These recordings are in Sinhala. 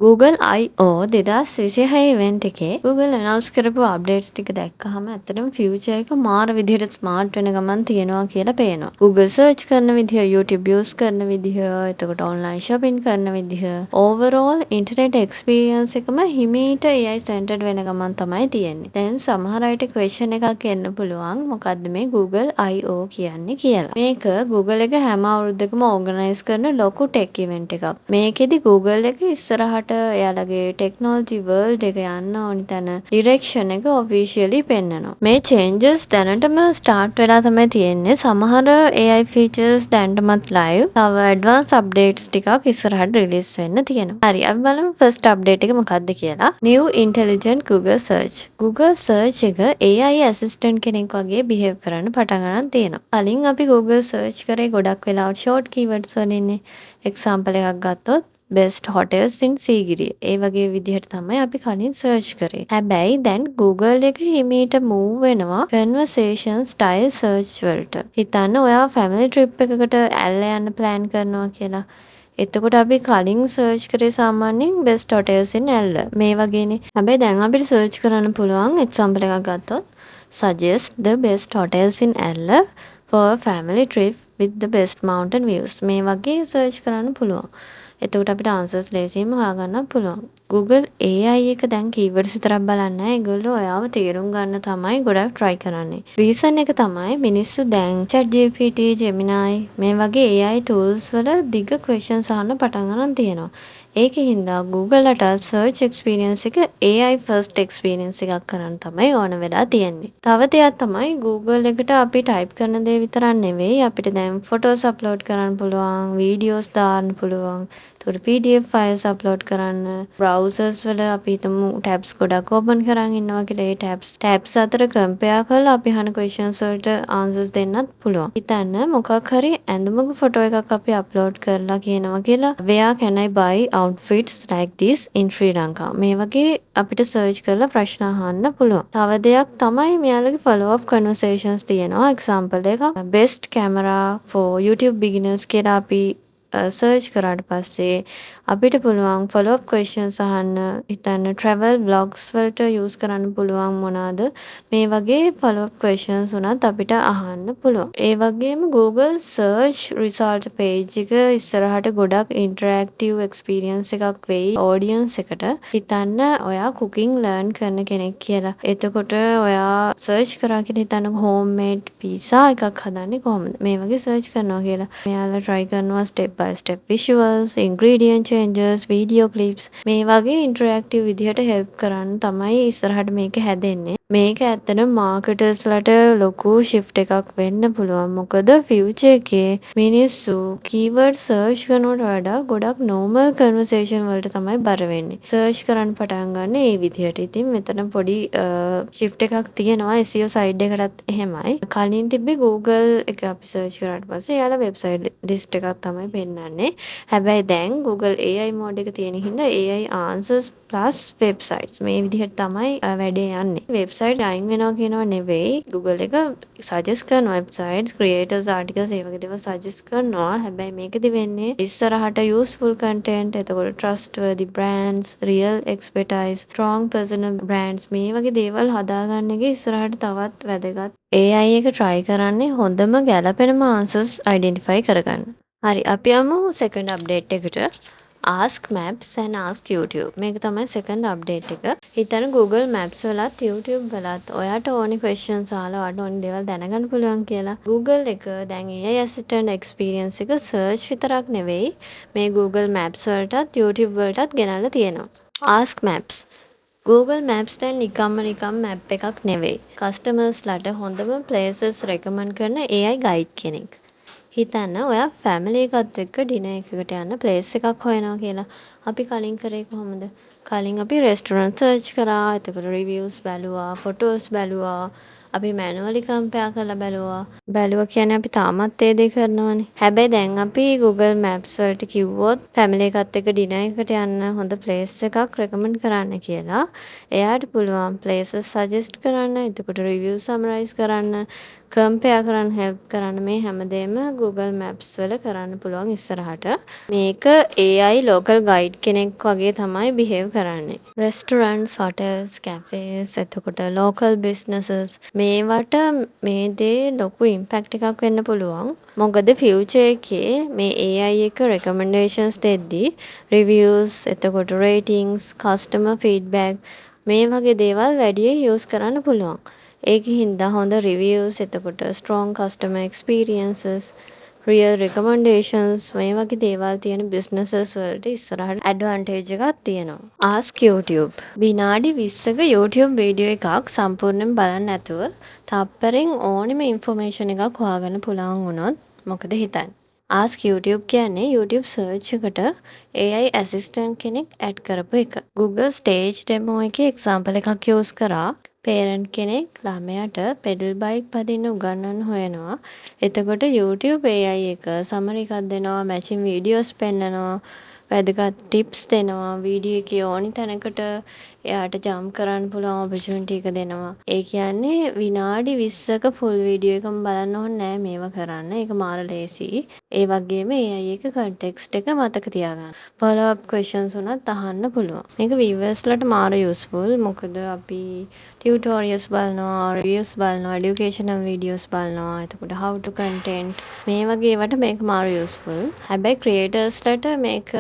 Google I/O 2026 ඉවෙන්ට් එකේ Google ඇනවුස් කරපු අප්ඩේට්ස් ටික දැක්කහම ඇත්තටම ෆියුචර් එක මාර විදිහට ස්මාර්ට් වෙන ගමන් තියෙනවා කියලා පේනවා. Google සර්ච් කරන විදිහ, YouTube යූස් කරන විදිහ, එතකොට ඔන්ලයින් shopping කරන විදිහ, ඕවරෝල් ඉන්ටර්නෙට් එක්ස්පීරියන්ස් එකම හිමීට AI සෙන්ටර්ඩ් වෙන ගමන් තමයි තියෙන්නේ. දැන් සමහර අයට ක්වෙස්චන් එකක් එන්න පුළුවන් මොකද්ද මේ Google I/O කියන්නේ කියලා. මේක Google එක හැම අවුරුද්දකම ඕගනයිස් කරන ලොකු ටෙක් ඉවෙන්ට් එකක්. මේකෙදි Google එක ඉස්සරහට එයාලගේ ටෙක්නෝලොජි වර්ල්ඩ් එක යන්න ඕනි තැන ඩිරෙක්ෂන් එක ඔෆිෂියලි පෙන්නනවා. මේ චේන්ජස් දැනටම ස්ටාර්ට් වෙලා තමයි තියෙන්නේ. සමහර AI ෆීචර්ස් දැනටමත් ලයිව්. තව ඇඩ්වාන්ස් අප්ඩේට්ස් ටිකක් ඉස්සරහට රිලීස් වෙන්න තියෙනවා. හරි අපි බලමු ෆස්ට් අප්ඩේට් එක මොකක්ද කියලා. New Intelligent Google Search. Google Search එක AI ඇසිස්ටන්ට් කෙනෙක් වගේ බිහේව් කරන්න පටන් ගන්න තියෙනවා. කලින් අපි Google Search කරේ ගොඩක් වෙලාවට ෂෝට් කීවර්ඩ්ස් වලින්නේ. එක්සැම්පල් එකක් ගත්තොත් best hotels in සීගිරිය. ඒ වගේ විදිහට තමයි අපි කලින් සර්ච් කරේ. හැබැයි දැන් Google එක හිමීට move වෙනවා conversation style search වලට. හිතන්න ඔයා family trip එකකට ඇල්ල යන්න plan කරනවා කියලා. එතකොට අපි කලින් සර්ච් කරේ සාමාන්‍යයෙන් best hotels in ඇල්ල. මේ වගේනේ. හැබැයි දැන් අපිට සර්ච් කරන්න පුළුවන් එක්සැම්පල් එකක් ගත්තොත් suggest the best hotels in Ella for a family trip with the best mountain views. මේ වගේ සර්ච් කරන්න පුළුවන්. එතකොට අපිට ආන්සර්ස් ලේසියෙන්ම හොයාගන්න පුළුවන්. Google AI එක දැන් කීවර්ඩ්ස් විතරක් බලන්නේ නැහැ. ඒගොල්ලෝ ඔයාව තේරුම් ගන්න තමයි ගොඩක් try කරන්නේ. රීසන් එක තමයි මිනිස්සු දැන් ChatGPT, Gemini මේ වගේ AI tools වල දිග questions අහන්න පටන් ගන්න තියෙනවා. ඒකින්ද Googleලට search experience එක AI first experience එකක් කරන්න තමයි ඕන වෙලා තියෙන්නේ. තව දෙයක් තමයි Google එකට අපි type කරන දේ විතරක් නෙවෙයි අපිට දැන් photos upload කරන්න පුළුවන්, videos දාන්න පුළුවන්. එතකොට PDF files upload කරන්න, browsers වල අපි හිතමු tabs ගොඩක් open කරන් ඉන්නවා කියලා ඒ tabs අතර compare කරලා අපි අහන questions වලට answers දෙන්නත් පුළුවන්. හිතන්න මොකක් හරි ඇඳුමක photo එකක් අපි upload කරලා කියනවා කියලා where can I buy outfits like this in Sri Lanka මේ වගේ අපිට search කරලා ප්‍රශ්න අහන්න පුළුවන්. තව දෙයක් තමයි මෙයාලගේ follow up conversations තියෙනවා. example එකක් best camera for YouTube beginners කියලා අපි සර්ච් කරාට පස්සේ අපිට පුළුවන් follow up questions අහන්න. හිතන්න travel vlogs වලට use කරන්න පුළුවන් මොනවාද මේ වගේ follow up questions උනත් අපිට අහන්න පුළුවන්. ඒ වගේම Google search result page එක ඉස්සරහට ගොඩක් interactive experience එකක් වෙයි audience එකට. හිතන්න ඔයා cooking learn කරන කෙනෙක් කියලා. එතකොට ඔයා search කරා කියලා හිතන්න homemade pizza එකක් හදන්නේ කොහොමද? මේ වගේ search කරනවා කියලා. මෙයාලා try කරනවා step by step visuals, ingredient changes, video clips මේ වගේ interactive විදිහට help කරන්න තමයි ඉස්සරහට මේක හැදෙන්නේ. මේක ඇත්තටම මාකටර්ස්ලට ලොකු shift එකක් වෙන්න පුළුවන්. මොකද future එකේ මිනිස්සු keyword search කරනවට වඩා ගොඩක් normal conversation වලට තමයි බර වෙන්නේ. search කරන්න පටන් ගන්න ඒ විදිහට. ඉතින් මෙතන පොඩි shift එකක් තියෙනවා SEO side එකටත් එහෙමයි. කලින් තිබ්බේ Google එක අපි search කරාට පස්සේ එයාලා website list එකක් තමයි පෙන්නන්නේ. හැබැයි දැන් Google AI mode එක තියෙන හින්දා AI answers plus websites මේ විදිහට තමයි වැඩේ යන්නේ. website අයින් වෙනවා කියනව නෙවෙයි. Google එක suggest කරන websites, creators articles ඒ වගේ දේවල් suggest කරනවා. හැබැයි මේකෙදි වෙන්නේ ඉස්සරහට useful content, එතකොට trustworthy brands, real expertise, strong personal brands මේ වගේ දේවල් හදාගන්න එක ඉස්සරහට තවත් වැදගත්. AI එක try කරන්නේ හොඳම ගැළපෙනම answers identify කරගන්න. හරි අපි යමු second update එකට. Ask Maps and Ask YouTube. මේක තමයි second update එක. හිතන්න Google Maps වලත් YouTube වලත් ඔයාට ඕනි questions අහලා ඔයාට ඕනි දේවල් දැනගන්න පුළුවන් කියලා. Google එක දැන් AI assistant experience එක search විතරක් නෙවෙයි මේ Google Maps වලටත් YouTube වලටත් ගෙනල්ලා තියෙනවා. Ask Maps. Google Maps දැන් නිකම්ම map එකක් නෙවෙයි. customers ලට හොඳම places recommend කරන AI guide කෙනෙක්. හිතන්න ඔයා ෆැමිලි එකත් එක්ක ඩිනර් එකකට යන්න ප්ලේස් එකක් හොයනවා කියලා. අපි කලින් කරේ කොහොමද? කලින් අපි රෙස්ටොරන්ට් සර්ච් කරා. එතකොට රිවිව්ස් බැලුවා, ෆොටෝස් බැලුවා. අපි මැනුවලි කම්පෙයාර් කරලා බැලුවා. බැලුවා කියන්නේ අපි තාමත් ඒ දේ කරනවානේ. හැබැයි දැන් අපි Google Maps වලට කිව්වොත් ෆැමිලි එකත් එක්ක ඩිනර් එකට යන්න හොඳ ප්ලේස් එකක් රෙකමන්ඩ් කරන්න කියලා. එයාට පුළුවන් places suggest කරන්න. එතකොට රිවිව් සමරයිස් කරන්න. කම්පෙයාර් කරන්න හෙල්ප් කරන්න මේ හැමදේම Google Maps වල කරන්න පුළුවන් ඉස්සරහට. මේක AI local guide කෙනෙක් වගේ තමයි බිහේව් කරන්නේ. රෙස්ටොරන්ට්ස්, හොටෙල්ස්, කැෆේස්, එතකොට ලෝකල් බිස්නසස් මේවට මේ දේ ලොකු ඉම්පැක්ට් එකක් වෙන්න පුළුවන්. මොකද ෆියුචර් එකේ මේ AI එක රෙකමෙන්ඩේෂන්ස් දෙද්දී රිවිව්ස්, එතකොට රේටින්ග්ස්, කස්ටමර් ෆීඩ්බැක් මේ වගේ දේවල් වැඩියෙන් යූස් කරන්න පුළුවන්. ඒකින් හොඳ රිවිව්ස්, එතකොට ස්ට්‍රෝං කස්ටමර් එක්ස්පීරියන්සස්, රියල් රෙකමෙන්ඩේෂන්ස් මේ වගේ දේවල් තියෙන බිස්නසස් වලට ඉස්සරහට ඇඩ්වාන්ටේජ් එකක් තියෙනවා. Ask YouTube. විනාඩි 20ක YouTube වීඩියෝ එකක් සම්පූර්ණයෙන් බලන්න නැතුව තප්පරෙන් ඕනෙම ඉන්ෆෝමේෂන් එකක් හොයාගන්න පුළුවන් වුණොත් මොකද හිතන්නේ? Ask YouTube කියන්නේ YouTube search එකට AI assistant කෙනෙක් ඇඩ් කරපු එක. Google Stage Demo එකේ example එකක් use කරා පේරන්ට් කෙනෙක් ළමයාට පෙඩල් බයික් පදින්න උගන්වන්න හොයනවා. එතකොට YouTube AI එක සමරි එකක් දෙනවා, මැචින් වීඩියෝස් පෙන්නනවා, වැදගත් ටිප්ස් දෙනවා, වීඩියෝ එකේ ඕනි තැනකට එයාට ජම්ප් කරන්න පුළුවන් ඔපචුනිටි එක දෙනවා. ඒ කියන්නේ විනාඩි 20ක ෆුල් වීඩියෝ එකම බලන්න ඕනේ නෑ මේවා කරන්න. ඒක මාර ලේසි. ඒ වගේම AI එක කන්ටෙක්ස්ට් එක මතක තියාගන්න. follow up questions උනත් අහන්න පුළුවන්. මේක viewers-ලට මාර useful. මොකද අපි ටියුටෝරියල්ස් බලනවා, රිවිව්ස් බලනවා, এডুকেෂනල් වීඩියෝස් බලනවා. එතකොට how to content මේ වගේ ඒවාට මේක මාර useful. හැබැයි ක්‍රියේටර්ස්ලට මේක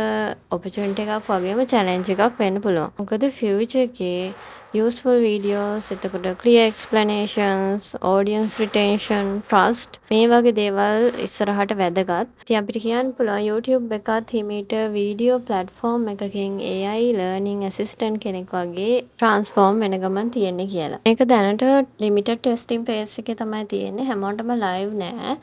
opportunity එකක් වගේම challenge එකක් වෙන්න පුළුවන්. මොකද future එකේ useful videos, එතකොට clear explanations, audience retention, trust මේ වගේ දේවල් ඉස්සරහට වැදගත්. ඉතින් අපිට කියන්න පුළුවන් YouTube එකත් හිමීට වීඩියෝ ප්ලැට්ෆෝම් එකකින් AI learning assistant කෙනෙක් වගේ transform වෙන ගමන් තියෙන්නේ කියලා. මේක දැනට limited testing phase එකේ තමයි තියෙන්නේ. හැමෝටම live නෑ.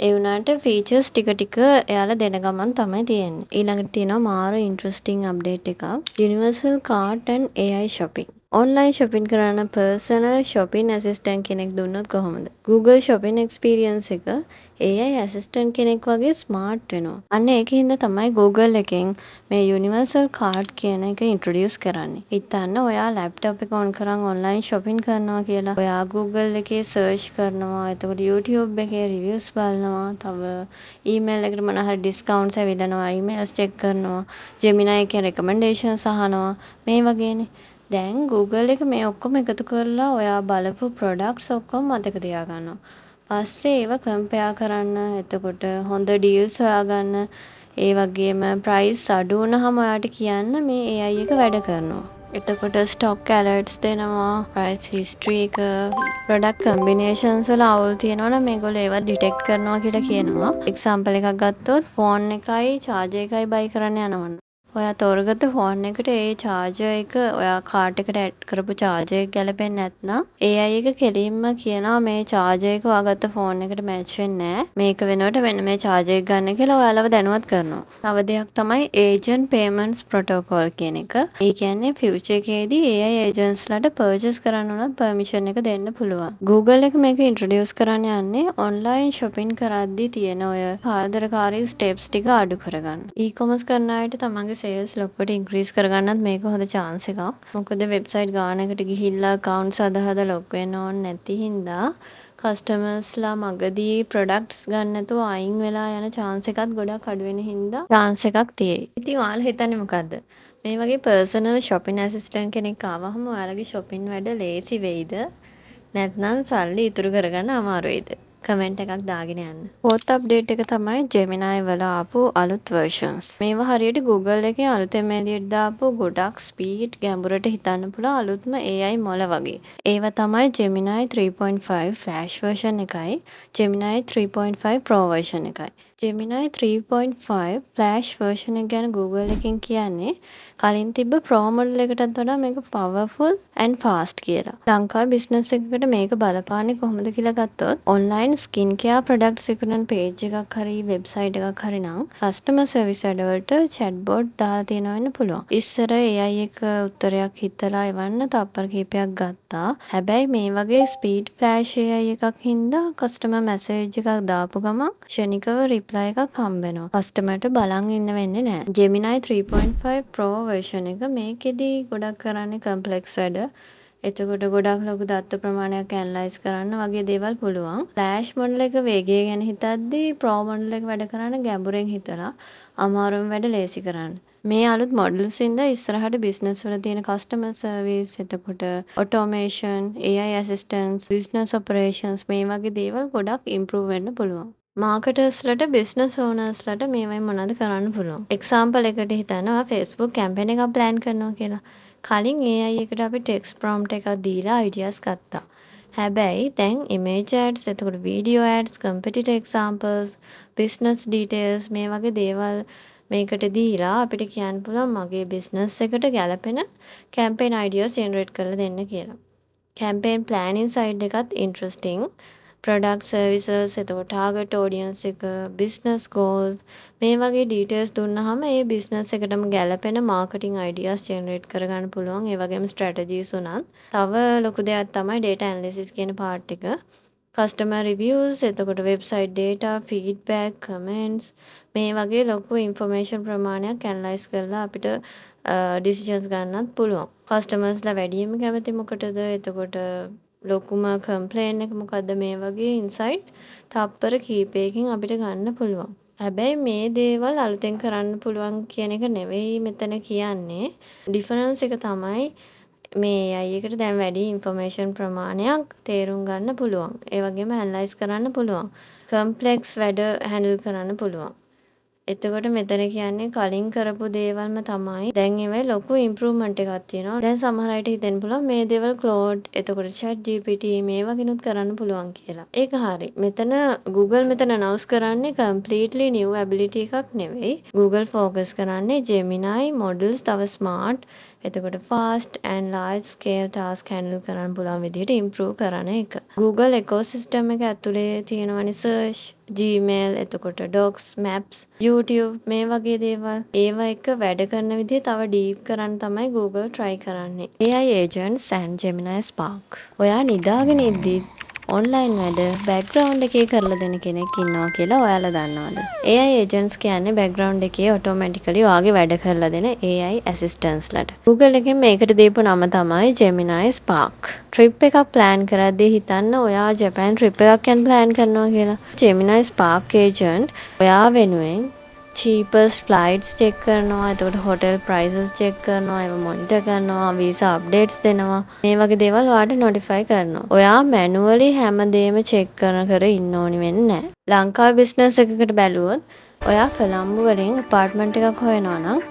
ඒ වුණාට features ටික ටික එයාලා දෙන ගමන් තමයි තියෙන්නේ. ඊළඟට තියෙනවා මාර interesting update එකක්. Universal Cart and AI shopping. Online shopping කරන personal shopping assistant කෙනෙක් දුන්නොත් කොහොමද? Google shopping experience එක AI assistant කෙනෙක් වගේ smart වෙනවා. අන්න ඒකින්ද තමයි Google එකෙන් මේ Universal Cart කියන එක introduce කරන්නේ. හිතන්න ඔයා laptop එක on කරන් online shopping කරනවා කියලා. ඔයා Google එකේ search කරනවා. එතකොට YouTube එකේ reviews බලනවා. තව email එකට මොන හරි discounts ඇවිල්ලනවා. emails check කරනවා. Gemini එකේ recommendations අහනවා. මේ වගේනේ. දැන් Google එක මේ ඔක්කොම එකතු කරලා ඔයා බලපු products ඔක්කොම මතක තියාගන්නවා. පස්සේ ඒවා compare කරන්න, එතකොට හොඳ deals හොයාගන්න, ඒ වගේම price අඩු වුණාම ඔයාට කියන්න මේ AI එක වැඩ කරනවා. එතකොට stock alerts දෙනවා, price history එක, product combinations වල අවුල් තියෙනවා නම් මේගොල්ලෝ ඒවා detect කරනවා කියලා කියනවා. example එකක් ගත්තොත් phone එකයි charger එකයි buy කරන්න යනවනේ. ඔයා තෝරගත්ත ෆෝන් එකට ඒ චාර්ජර් එක ඔයා කාට් එකට ඇඩ් කරපු චාර්ජර් එක ගැලපෙන්නේ නැත්නම් AI එක කෙලින්ම කියනවා මේ චාර්ජර් එක ඔයාගත්ත ෆෝන් එකට මැච් වෙන්නේ නැහැ. මේක වෙනුවට වෙන මේ චාර්ජර් එක ගන්න කියලා ඔයාලව දැනුවත් කරනවා. තව දෙයක් තමයි agent payments protocol කියන එක. ඒ කියන්නේ future එකේදී AI agents ලට purchase කරන්න උනත් permission එක දෙන්න පුළුවන්. Google එක මේක introduce කරන්න යන්නේ online shopping කරද්දී තියෙන ඔය කාර්යදරකාරී steps ටික අඩු කරගන්න. e-commerce කරන අයට තමන්ගේ සේල්ස් ලොක්කොට ඉන්ක්‍රීස් කරගන්නත් මේක හොඳ chance එකක්. මොකද වෙබ්සයිට් ගානකට ගිහිල්ලා accounts හදා ලොග් වෙන්න ඕනේ නැති හින්දා කස්ටමර්ස්ලා මගදී ප්‍රොඩක්ට්ස් ගන්න නැතුව අයින් වෙලා යන chance එකත් ගොඩක් අඩු වෙන හින්දා chance එකක් තියෙයි. ඉතින් ඔයාලා හිතන්නේ මොකද්ද? මේ වගේ personal shopping assistant කෙනෙක් ආවහම ඔයාලගේ shopping වැඩ ලේසි වෙයිද? නැත්නම් සල්ලි ඉතුරු කරගන්න අමාරු වෙයිද? කමෙන්ට් එකක් දාගෙන යන්න. fourth update එක තමයි Gemini වල ආපු අලුත් versions. මේවා හරියට Google එකේ අලුතෙන් එළියට දාපු ගොඩක් ස්පීඩ් ගැඹුරට හිතන්න පුළුවන් අලුත්ම AI මොළ වගේ. ඒවා තමයි Gemini 3.5 Flash version එකයි, Gemini 3.5 Pro version එකයි. Gemini 3.5 Flash version එක ගැන Google එකෙන් කියන්නේ කලින් තිබ්බ Pro model එකටත් වඩා මේක powerful and fast කියලා. ලංකාවේ business එකකට මේක බලපාන්නේ කොහොමද කියලා ගත්තොත් online skin care products විකුණන page එකක් හරි website එකක් හරි නම් customer service වැඩවලට chatbot දාලා තියෙනවා වෙන්න පුළුවන්. ඉස්සර AI එක උත්තරයක් හිතලා එවන්න තප්පර කිහිපයක් ගත්තා. හැබැයි මේ වගේ speed flash AI එකක් හින්දා customer message එකක් දාපු ගමන් ක්ෂණිකව reply එකක් හම්බ වෙනවා. customerට බලන් ඉන්න වෙන්නේ නැහැ. Gemini 3.5 Pro version එක මේකෙදි ගොඩක් කරන්නේ complex වැඩ. එතකොට ගොඩක් ලොකු දත්ත ප්‍රමාණයක් ඇනලයිස් කරන්න වගේ දේවල් පුළුවන්. ෆ්ලෑෂ් මොඩල් එක වේගය ගැන හිතද්දී ප්‍රෝ මොඩල් එක වැඩ කරන්න ගැඹුරෙන් හිතලා අමාරුම වැඩ ලේසි කරන්න. මේ අලුත් මොඩල්ස් ඉඳ ඉස්සරහට බිස්නස් වල තියෙන කස්ටමර් සර්විස්, එතකොට ඔටෝමේෂන්, AI ඇසිස්ටන්ට්ස්, බිස්නස් ඔපරේෂන්ස් මේ වගේ දේවල් ගොඩක් ඉම්ප්‍රූව් වෙන්න පුළුවන්. මාකටර්ස්ලට බිස්නස් ඕනර්ස්ලට මේවයි මොනවද කරන්න පුළුවන්. එක්සාම්පල් එකට හිතනවා Facebook කැම්පේන් එකක් ප්ලෑන් කරනවා කියලා. කලින් AI එකට අපි ටෙක්ස්ට් ප්‍රොම්ප්ට් එකක් දීලා අයිඩියාස් ගත්තා. හැබැයි දැන් ඉමේජ් ඇඩ්ස්, එතකොට video ads, competitor examples, business details මේ වගේ දේවල් මේකට දීලා අපිට කියන්න පුළුවන් මගේ බිස්නස් එකට ගැලපෙන කැම්පේන් අයිඩියාස් ජෙනරේට් කරලා දෙන්න කියලා. කැම්පේන් ප්ලෑනින් සයිඩ් එකත් ඉන්ට්‍රස්ටිං. ප්‍රොඩක්ට් සර්විසස්, එතකොට ටාගට් ඔඩියන්ස් එක, බිස්නස් ගෝල්ස් මේ වගේ ඩීටේල්ස් දුන්නාම ඒ බිස්නස් එකටම ගැලපෙන මාකටිං අයිඩියාස් ජෙනරේට් කරගන්න පුළුවන්. ඒ වගේම ස්ට්‍රැටජිස් උනත්. තව ලොකු දෙයක් තමයි data analysis කියන part එක. කස්ටමර් රිවියුස්, එතකොට වෙබ්සයිට් data, feedback, comments මේ වගේ ලොකු ඉන්ෆර්මේෂන් ප්‍රමාණයක් ඇනලයිස් කරලා අපිට ඩිසිෂන්ස් ගන්නත් පුළුවන්. කස්ටමර්ස්ලා වැඩියෙන්ම කැමති මොකටද? එතකොට ලොකුම කම්ප්ලේන් එක මොකද්ද? මේ වගේ ඉන්සයිට් තප්පර කීපයකින් අපිට ගන්න පුළුවන්. හැබැයි මේ දේවල් අලුතෙන් කරන්න පුළුවන් කියන එක නෙවෙයි මෙතන කියන්නේ. ඩිෆරන්ස් එක තමයි මේ AI එකට දැන් වැඩි ඉන්ෆර්මේෂන් ප්‍රමාණයක් තේරුම් ගන්න පුළුවන්. ඒ වගේම ඇනලයිස් කරන්න පුළුවන්. කම්ප්ලෙක්ස් වැඩ හැන්ඩල් කරන්න පුළුවන්. එතකොට මෙතන කියන්නේ කලින් කරපු දේවල්ම තමයි. දැන් ඒවයි ලොකු ඉම්ප්‍රූව්මන්ට් එකක් තියෙනවා. දැන් සමහර අයට හිතෙන්න පුළුවන් මේ දේවල් Claude, එතකොට Chat GPT මේ වගේනුත් කරන්න පුළුවන් කියලා. ඒක හරි. මෙතන Google මෙතන announce කරන්නේ completely new ability එකක් නෙවෙයි. Google focus කරන්නේ Gemini models තව smart, එතකොට fast and large scale task handle කරන්න පුළුවන් විදිහට improve කරන එක. Google ecosystem එක ඇතුලේ තියෙනවනේ search, Gmail, එතකොට docs, maps, YouTube මේ වගේ දේවල්. ඒවා එක වැඩ කරන විදිහ තව ඩීප් කරන්න තමයි Google try කරන්නේ. AI agents and Gemini Spark. ඔයා නිදාගෙන ඉද්දි ඔන්ලයින් වැඩ බෑග්ග්‍රවුන්ඩ් එකේ කරලා දෙන කෙනෙක් ඉන්නවා කියලා ඔයාලා දන්නවද? AI agents කියන්නේ බෑග්ග්‍රවුන්ඩ් එකේ ඔටෝමැටිකලි ඔයාගේ වැඩ කරලා දෙන AI assistantsලට. Google එකෙන් මේකට දීපු නම තමයි Gemini Spark. ට්‍රිප් එකක් ප්ලෑන් කරද්දී හිතන්න ඔයා ජපාන් ට්‍රිප් එකක් යන ප්ලෑන් කරනවා කියලා. Gemini Spark agent ඔයා වෙනුවෙන් cheapest flights check කරනවා, එතකොට hotel prices check කරනවා, ඒව monitor කරනවා, visa updates දෙනවා. මේ වගේ දේවල් ඔයාට notify කරනවා. ඔයා manually හැමදේම check කර ඉන්න ඕනි වෙන්නේ නැහැ. ලංකාවේ business එකකට බැලුවොත් ඔයා කොළඹ වලින් apartment එකක් හොයනවා නම්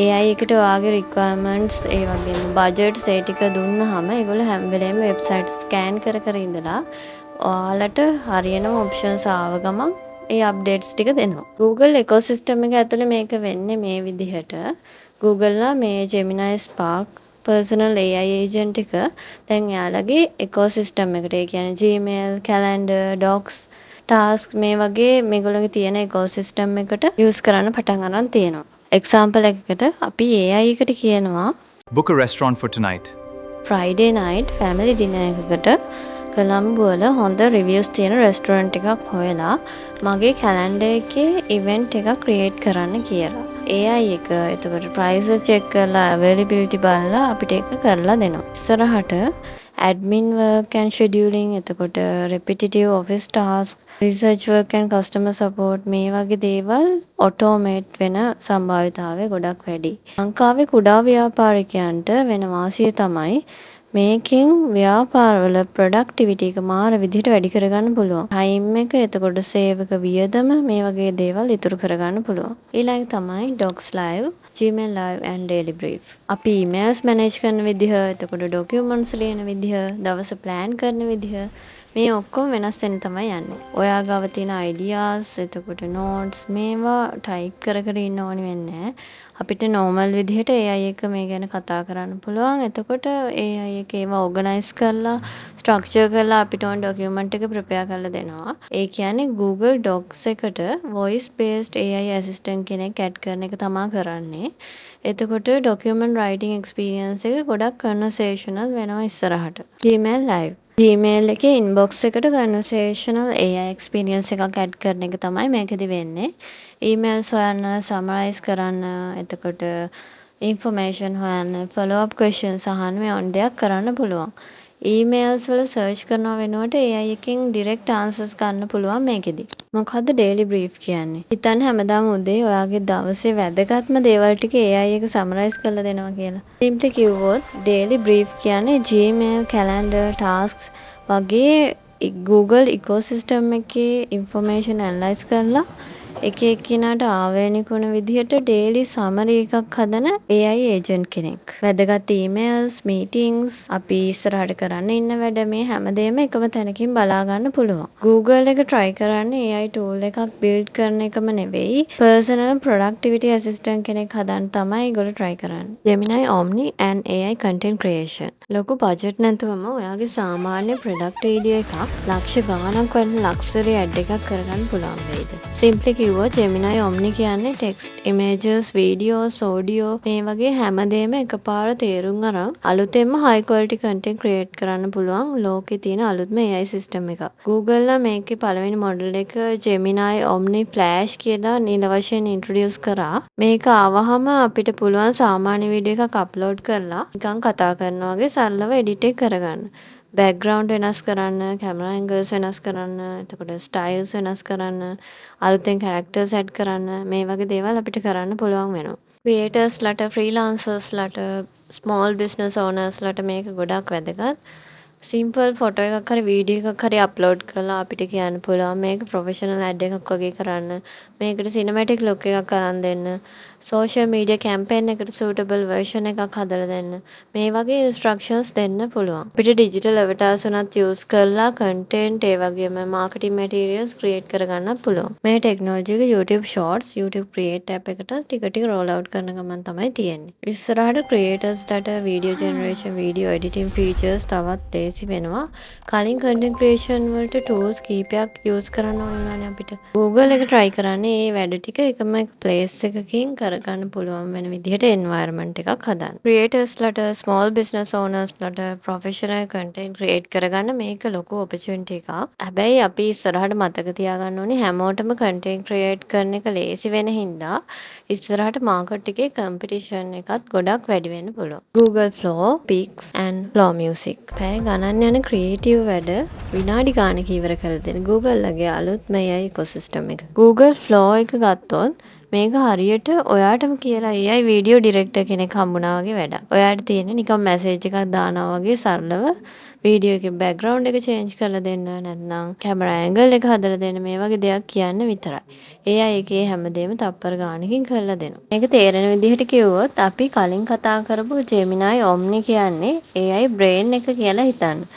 AI එකට ඔයාගේ requirements ඒ වගේම budgets ඒ ටික දුන්නාම ඒගොල්ලෝ හැම වෙලේම website scan කර ඉඳලා ඔයාලට හරියනම options ආව ගමන් ඒ අප්ඩේට්ස් ටික දෙනවා. Google ecosystem එක ඇතුලේ මේක වෙන්නේ මේ විදිහට. Google ලා මේ Gemini Spark personal AI agent එක දැන් එයාලගේ ecosystem එකට, ඒ කියන්නේ Gmail, calendar, docs, task මේ වගේ මේගොල්ලෝගේ තියෙන ecosystem එකට use කරන්න පටන් ගන්න තියෙනවා. example එකකට අපි AI එකට කියනවා book a restaurant for tonight. Friday night family dinner එකකට කොළඹ වල හොඳ රිවිව්ස් තියෙන රෙස්ටොරන්ට් එකක් හොයලා මගේ කැලෙන්ඩර් එකේ ඉවෙන්ට් එකක් ක්‍රියේට් කරන්න කියලා. AI එක එතකොට ප්‍රයිස් චෙක් කරලා අවైలබිලිටි බලලා අපිට ඒක කරලා දෙනවා. ඉස්සරහට admin work and scheduling, එතකොට repetitive office task, research work and customer support මේ වගේ දේවල් ඔටෝමේට් වෙන සම්භාවිතාවය ගොඩක් වැඩි. ලංකාවේ කුඩා ව්‍යාපාරිකයන්ට වෙන වාසිය තමයි මේකෙන් ව්‍යාපාරවල ප්‍රොඩක්ටිවිටි එක මාර විදිහට වැඩි කරගන්න පුළුවන්. ටයිම් එක, එතකොට සේවක වියදම මේ වගේ දේවල් ඉතුරු කරගන්න පුළුවන්. ඊළඟ තමයි Docs Live, Gmail Live and Daily Brief. අපි emails manage කරන විදිහ, එතකොට documents ලියන විදිහ, දවස plan කරන විදිහ මේ ඔක්කොම වෙනස් වෙන්න තමයි යන්නේ. ඔයා ගාව තියෙන ideas, එතකොට notes මේවා type කර ඉන්න ඕනි වෙන්නේ නැහැ. අපිට normal විදිහට AI එක මේ ගැන කතා කරන්න පුළුවන්. එතකොට AI එක ඒවා organize කරලා structure කරලා අපිට ඕන document එක prepare කරලා දෙනවා. ඒ කියන්නේ Google Docs එකට voice based AI assistant කෙනෙක් add කරන එක තමයි කරන්නේ. එතකොට document writing experience එක ගොඩක් conversational වෙනවා ඉස්සරහට. Gmail Live. Gmail එකේ inbox එකට conversational AI experience එකක් add කරන එක තමයි මේකෙදි වෙන්නේ. emails හොයන්න, summarize කරන්න, එතකොට ඉන්ෆර්මේෂන් හොයන්න, ෆොලෝ අප් ක්වෙස්චන්ස් අහන්න මේ ඕන දෙයක් කරන්න පුළුවන්. ඊමේල්ස් වල සර්ච් කරනවා වෙනුවට AI එකෙන් ඩිරෙක්ට් ආන්සර්ස් ගන්න පුළුවන් මේකෙදි. මොකද්ද ඩේලි බ්‍රීෆ් කියන්නේ? හිතන්න හැමදාම උදේ ඔයාගේ දවසේ වැදගත්ම දේවල් ටික AI එක සමරයිස් කරලා දෙනවා කියලා. සිම්ප්ලි කිව්වොත් ඩේලි බ්‍රීෆ් කියන්නේ Gmail, calendar, tasks වගේ Google ඉකෝසිස්ටම් එකේ ඉන්ෆර්මේෂන් ඇනලයිස් කරලා එක එක්කිනාට ආවේනික වන විදිහට ඩේලි සමරි එකක් හදන AI ඒජන්ට් කෙනෙක්. වැදගත් ඊමේල්ස්, මීටින්ග්ස්, අපි ඉස්සරහට කරන්න ඉන්න වැඩ මේ හැමදේම එකම තැනකින් බලා ගන්න පුළුවන්. Google එක try කරන්නේ AI tool එකක් build කරන එකම නෙවෙයි, personal productivity assistant කෙනෙක් හදන්න තමයි ඒගොල්ලෝ try කරන්නේ. Gemini Omni and AI content creation. ලොකු බජට් නැතුවම ඔයාගේ සාමාන්‍ය ප්‍රොඩක්ට් වීඩියෝ එකක් ලක්ෂ ගාණක් වටින ලක්සරි ඇඩ් එකක් කරගන්න පුළුවන් වෙයිද? Simply කිව්වොත් Gemini Omni කියන්නේ text, images, videos, audio මේ වගේ හැමදේම එකපාර තේරුම් අරන් අලුතෙන්ම high quality content create කරන්න පුළුවන් ලෝකේ තියෙන අලුත්ම AI system එකක්. Google නම් මේකේ පළවෙනි මොඩල් එක Gemini Omni Flash කියලා නිල වශයෙන් introduce කරා. මේක ආවහම අපිට පුළුවන් සාමාන්‍ය වීඩියෝ එකක් අප්ලෝඩ් කරලා නිකන් කතා කරනවා වගේ සරලව edit එක කරගන්න. බෑග්ග්‍රවුන්ඩ් වෙනස් කරන්න, කැමරා ඇන්ගල්ස් වෙනස් කරන්න, එතකොට ස්ටයිල්ස් වෙනස් කරන්න, අලුතෙන් කැරක්ටර්ස් ඇඩ් කරන්න මේ වගේ දේවල් අපිට කරන්න පුළුවන් වෙනවා. ක්‍රියේටර්ස්ලට, ෆ්‍රීලාන්සර්ස්ලට, ස්මෝල් බිස්නස් ඕනර්ස්ලට මේක ගොඩක් වැදගත්. සිම්පල් ෆොටෝ එකක් හරි වීඩියෝ එකක් හරි අප්ලෝඩ් කරලා අපිට කියන්න පුළුවන් මේක ප්‍රොෆෙෂනල් ඇඩ් එකක් වගේ කරන්න. මේකට සිනමැටික් ලුක් එකක් අරන් දෙන්න. සෝෂල් මීඩියා කැම්පේන් එකට සූටබල් වර්ෂන් එකක් හදලා දෙන්න. මේ වගේ ඉන්ස්ට්‍රක්ෂන්ස් දෙන්න පුළුවන්. අපිට ඩිජිටල් අවතාර්ස් උනත් යූස් කරලා කන්ටෙන්ට් ඒ වගේම මාකටිං මැටීරියල්ස් ක්‍රියේට් කරගන්න පුළුවන්. මේ ටෙක්නොලොජි එක YouTube Shorts, YouTube Create app එකට ටික ටික roll out කරන ගමන් තමයි තියෙන්නේ. ඉස්සරහට ක්‍රියේටර්ස්ලට video generation, video editing features තවත් ලේසි වෙනවා. කලින් content creation වලට tools කීපයක් use කරන්න ඕන වුණානේ අපිට. Google එක try කරන්නේ මේ වැඩ ටික එකම place එකකින් කරගන්න පුළුවන් වෙන විදිහට environment එකක් හදන්න. Creatorsලට, small business ownersලට professional content create කරගන්න මේක ලොකු opportunity එකක්. හැබැයි අපි ඉස්සරහට මතක තියාගන්න ඕනේ හැමෝටම content create කරන එක ලේසි වෙන හින්දා ඉස්සරහට market එකේ competition එකත් ගොඩක් වැඩි වෙන්න පුළුවන්. Google Flow, Pix and Flow Music. පැය ගණන් යන creative වැඩ විනාඩි ගානක ඉවර කරලා දෙන Google ලගේ අලුත්ම AI ecosystem එක. Google Flow එක ගත්තොත් මේක හරියට ඔයාටම කියලා AI වීඩියෝ ඩිරෙක්ටර් කෙනෙක් හම්බුනා වගේ වැඩක්. ඔයාට තියෙන්නේ නිකන් මැසේජ් එකක් දානවා වගේ සරලව වීඩියෝ එකේ බෑග්ග්‍රවුන්ඩ් එක චේන්ජ් කරලා දෙන්න නැත්නම් කැමරා ඇන්ගල් එක හදලා දෙන්න මේ වගේ දෙයක් කියන්න විතරයි. AI එකේ හැමදේම තප්පර ගානකින් කරලා දෙනවා. මේක තේරෙන විදිහට කිව්වොත් අපි කලින් කතා කරපු Gemini Omni කියන්නේ AI brain එක කියලා හිතන්න.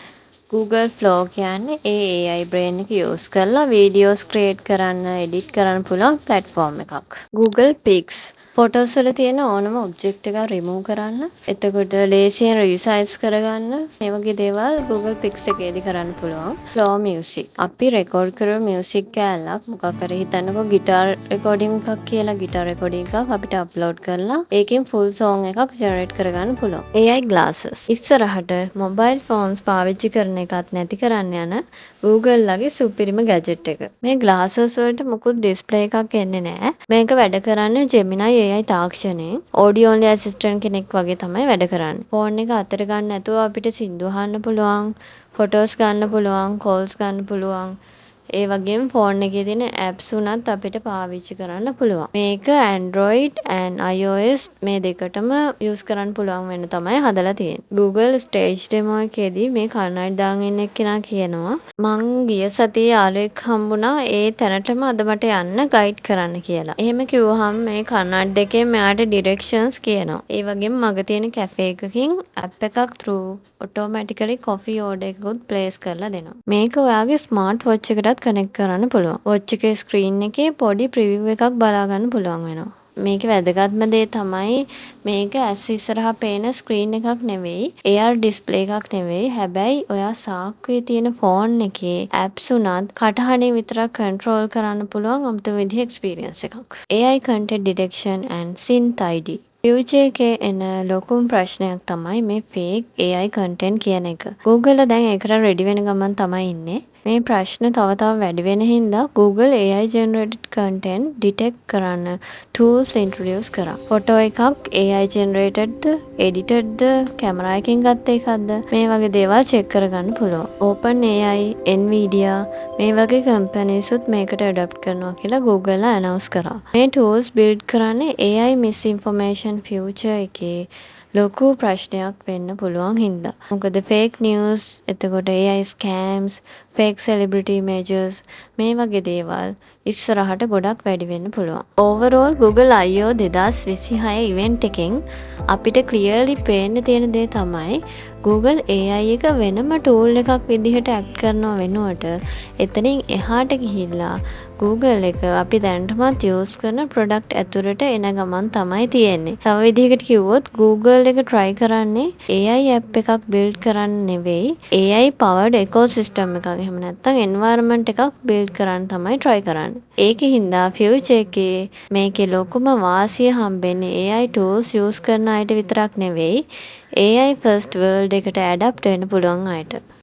Google Flow කියන්නේ ඒ AI brain එක use කරලා videos create කරන්න, edit කරන්න පුළුවන් platform එකක්. Google Pix ෆොටෝස් වල තියෙන ඕනම ඔබ්ජෙක්ට් එකක් remove කරන්න, එතකොට ලේසියෙන් resize කරගන්න, මේ වගේ දේවල් Google Pix එකේදී කරන්න පුළුවන්. Flow Music. අපි record කරපු music කෑල්ලක් මොකක් හරි හිතන්නකෝ guitar recording එකක් කියලා guitar recording එකක් අපිට upload කරලා ඒකෙන් full song එකක් generate කරගන්න පුළුවන්. AI glasses. ඉස්සරහට mobile phones පාවිච්චි කරන එකත් නැති කරන්න යන Google ලගේ සුපිරිම gadget එක. මේ glasses වලට මොකුත් display එකක් එන්නේ නැහැ. මේක වැඩ කරන්නේ Gemini AI තාක්ෂණයෙන් audio only assistant කෙනෙක් වගේ තමයි වැඩ කරන්නේ. ෆෝන් එක අතට ගන්න නැතුව අපිට සින්දු අහන්න පුළුවන්, photos ගන්න පුළුවන්, calls ගන්න පුළුවන්. ඒ වගේම ෆෝන් එකේ තියෙන apps උනත් අපිට පාවිච්චි කරන්න පුළුවන්. මේක Android and iOS මේ දෙකටම use කරන්න පුළුවන් වෙන්න තමයි හදලා තියෙන්නේ. Google Stage Demo එකේදී මේ කන්නඩි දාගෙන ඉන්න එක්කෙනා කියනවා මං ගිය සතියේ යාළුවෙක් හම්බුණා ඒ තැනටම අද මට යන්න ගයිඩ් කරන්න කියලා. එහෙම කිව්වහම මේ කන්නඩි දෙකෙන් මෙයාට directions කියනවා. ඒ වගේම මග තියෙන කැෆේ එකකින් app එකක් through automatically coffee order එකකුත් place කරලා දෙනවා. මේක ඔයාගේ smart watch එකටත් කනෙක්ට් කරන්න පුළුවන්. watch එකේ screen එකේ පොඩි preview එකක් බලා ගන්න පුළුවන් වෙනවා. මේකේ වැදගත්ම දේ තමයි මේක ඇස් ඉස්සරහා පේන screen එකක් නෙවෙයි, AR display එකක් නෙවෙයි. හැබැයි ඔයා සාක්කුවේ තියෙන ෆෝන් එකේ apps උනත් කටහඬින් විතරක් control කරන්න පුළුවන් අමුතු විදිහේ experience එකක්. AI content detection and synth ID. future එකේ එන ලොකුම ප්‍රශ්නයක් තමයි මේ fake AI content කියන එක. Google දැන් ඒකට ready වෙන ගමන් තමයි ඉන්නේ. මේ ප්‍රශ්න තව තව වැඩි වෙන හින්දා Google AI generated content detect කරන්න tools introduce කරා. ෆොටෝ එකක් AI generated ද, edited ද, කැමරා එකකින් ගත්ත එකක්ද මේ වගේ දේවල් check කරගන්න පුළුවන්. OpenAI, Nvidia මේ වගේ companies උත් මේකට adopt කරනවා කියලා Google announce කරා. මේ tools build කරන්නේ AI misinformation future එකේ ලොකු ප්‍රශ්නයක් වෙන්න පුළුවන් හින්දා. මොකද fake news, එතකොට AI scams, fake celebrity images මේ වගේ දේවල් ඉස්සරහට ගොඩක් වැඩි වෙන්න පුළුවන්. overall Google I/O 2026 event එකෙන් අපිට clearly පේන්න තියෙන දේ තමයි Google AI එක වෙනම tool එකක් විදිහට act කරනව වෙනුවට එතනින් එහාට ගිහිල්ලා Google එක අපි දැනටමත් use කරන product ඇතුළට එන ගමන් තමයි තියෙන්නේ. තව විදිහකට කිව්වොත් Google එක try කරන්නේ AI app එකක් build කරන්න නෙවෙයි AI powered ecosystem එකක්. එහෙම නැත්නම් environment එකක් build කරන්න තමයි try කරන්නේ. ඒකේ හින්දා future එකේ මේකේ ලොකුම වාසිය හම්බෙන්නේ AI tools use කරන අයට විතරක් නෙවෙයි AI first world එකට adapt වෙන්න පුළුවන් අයට.